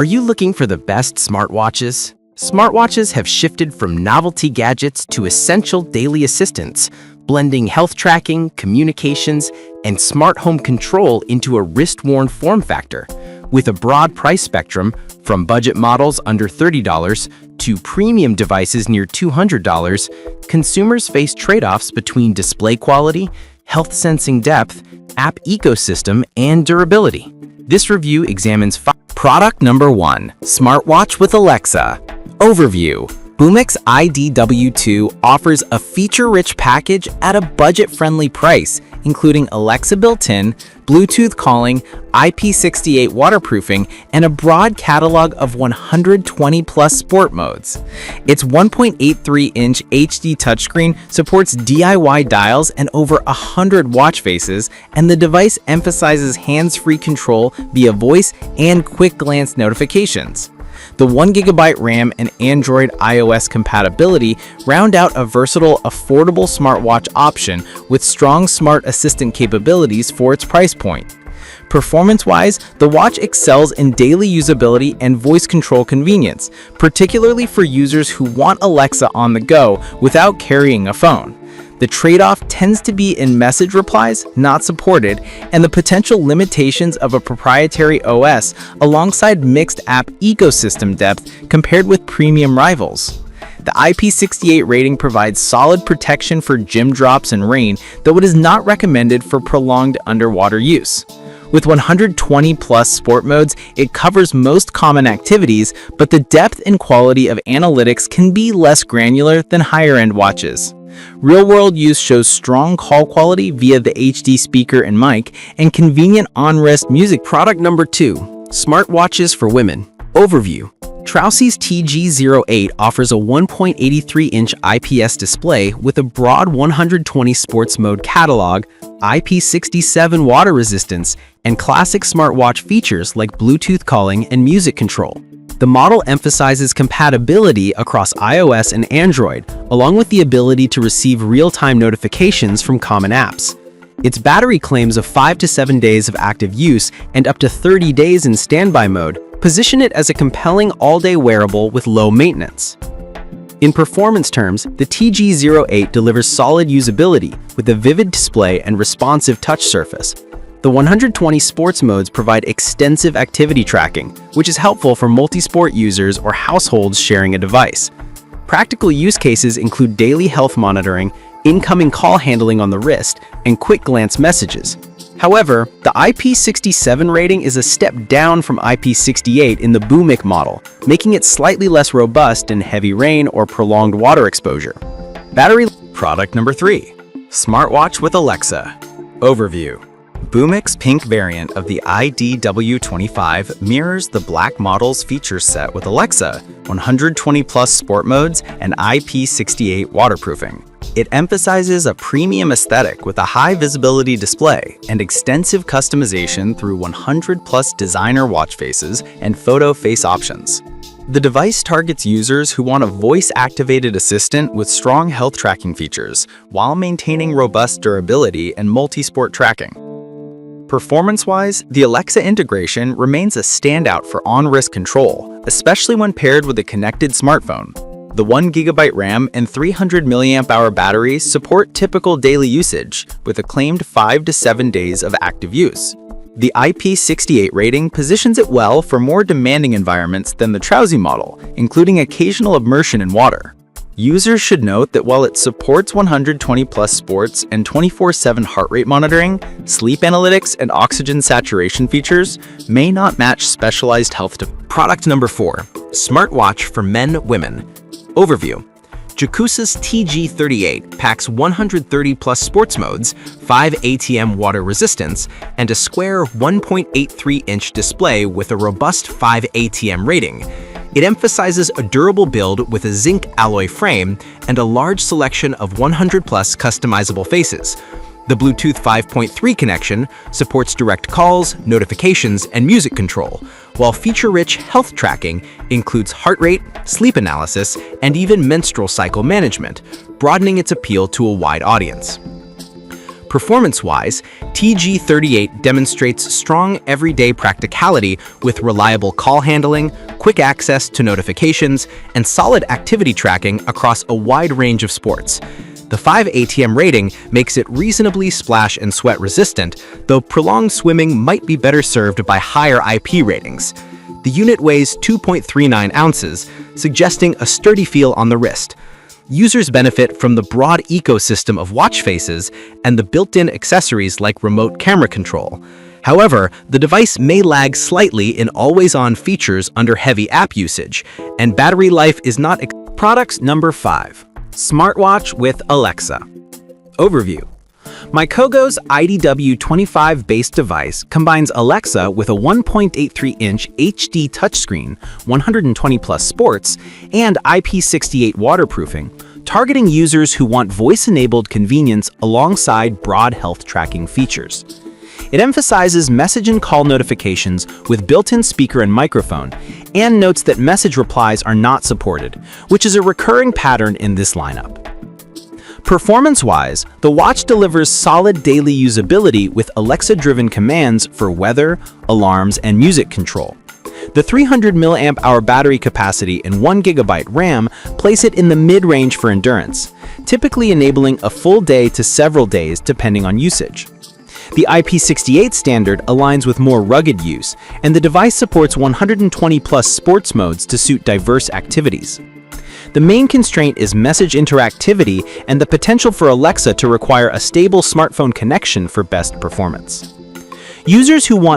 Are you looking for the best smartwatches? Smartwatches have shifted from novelty gadgets to essential daily assistants, blending health tracking, communications, and smart home control into a wrist-worn form factor. With a broad price spectrum, from budget models under $30 to premium devices near $200, consumers face trade-offs between display quality, health sensing depth, app ecosystem, and durability. This review examines Product number 1, Smartwatch with Alexa. Overview. Boomix IDW2 offers a feature-rich package at a budget-friendly price, including Alexa built-in, Bluetooth calling, IP68 waterproofing, and a broad catalog of 120-plus sport modes. Its 1.83-inch HD touchscreen supports DIY dials and over 100 watch faces, and the device emphasizes hands-free control via voice and quick-glance notifications. The 1GB RAM and Android iOS compatibility round out a versatile, affordable smartwatch option with strong smart assistant capabilities for its price point. Performance-wise, the watch excels in daily usability and voice control convenience, particularly for users who want Alexa on the go without carrying a phone. The trade-off tends to be in message replies not supported and the potential limitations of a proprietary OS alongside mixed app ecosystem depth compared with premium rivals. The IP68 rating provides solid protection for gym drops and rain, though it is not recommended for prolonged underwater use. With 120-plus sport modes, it covers most common activities, but the depth and quality of analytics can be less granular than higher-end watches. Real-world use shows strong call quality via the HD speaker and mic, and convenient on-wrist music. Product number 2, Smartwatches for Women. Overview. Trousey's TG08 offers a 1.83-inch IPS display with a broad 120 sports mode catalog, IP67 water resistance, and classic smartwatch features like Bluetooth calling and music control. The model emphasizes compatibility across iOS and Android, along with the ability to receive real-time notifications from common apps. Its battery claims of 5 to 7 days of active use and up to 30 days in standby mode position it as a compelling all-day wearable with low maintenance. In performance terms, the TG08 delivers solid usability with a vivid display and responsive touch surface. The 120 sports modes provide extensive activity tracking, which is helpful for multi-sport users or households sharing a device. Practical use cases include daily health monitoring, incoming call handling on the wrist, and quick-glance messages. However, the IP67 rating is a step down from IP68 in the Boomix model, making it slightly less robust in heavy rain or prolonged water exposure. Product number 3, Smartwatch with Alexa. Overview. Boomix pink variant of the IDW25 mirrors the black model's feature set with Alexa, 120-plus sport modes, and IP68 waterproofing. It emphasizes a premium aesthetic with a high-visibility display and extensive customization through 100-plus designer watch faces and photo face options. The device targets users who want a voice-activated assistant with strong health tracking features, while maintaining robust durability and multi-sport tracking. Performance-wise, the Alexa integration remains a standout for on-wrist control, especially when paired with a connected smartphone. The 1GB RAM and 300 mAh batteries support typical daily usage, with a claimed 5 to 7 days of active use. The IP68 rating positions it well for more demanding environments than the Trousey model, including occasional immersion in water. Users should note that while it supports 120-plus sports and 24/7 heart rate monitoring, sleep analytics and oxygen saturation features may not match specialized health. Product number 4, Smartwatch for Men/Women. Overview. Jacusa's TG38 packs 130-plus sports modes, 5 ATM water resistance, and a square 1.83-inch display with a robust 5 ATM rating. It emphasizes a durable build with a zinc alloy frame and a large selection of 100-plus customizable faces. The Bluetooth 5.3 connection supports direct calls, notifications, and music control, while feature-rich health tracking includes heart rate, sleep analysis, and even menstrual cycle management, broadening its appeal to a wide audience. Performance-wise, TG38 demonstrates strong everyday practicality with reliable call handling, quick access to notifications, and solid activity tracking across a wide range of sports. The 5 ATM rating makes it reasonably splash and sweat resistant, though prolonged swimming might be better served by higher IP ratings. The unit weighs 2.39 ounces, suggesting a sturdy feel on the wrist. Users benefit from the broad ecosystem of watch faces and the built-in accessories like remote camera control. However, the device may lag slightly in always-on features under heavy app usage, and battery life is not. Products number 5. Smartwatch with Alexa. Overview. Mykogo's IDW25 based device combines Alexa with a 1.83-inch HD touchscreen, 120+ sports, and IP68 waterproofing, targeting users who want voice-enabled convenience alongside broad health tracking features. It emphasizes message and call notifications with built-in speaker and microphone, and notes that message replies are not supported, which is a recurring pattern in this lineup. Performance-wise, the watch delivers solid daily usability with Alexa-driven commands for weather, alarms, and music control. The 300 mAh battery capacity and 1 GB RAM place it in the mid-range for endurance, typically enabling a full day to several days depending on usage. The IP68 standard aligns with more rugged use, and the device supports 120+ sports modes to suit diverse activities. The main constraint is message interactivity and the potential for Alexa to require a stable smartphone connection for best performance. Users who want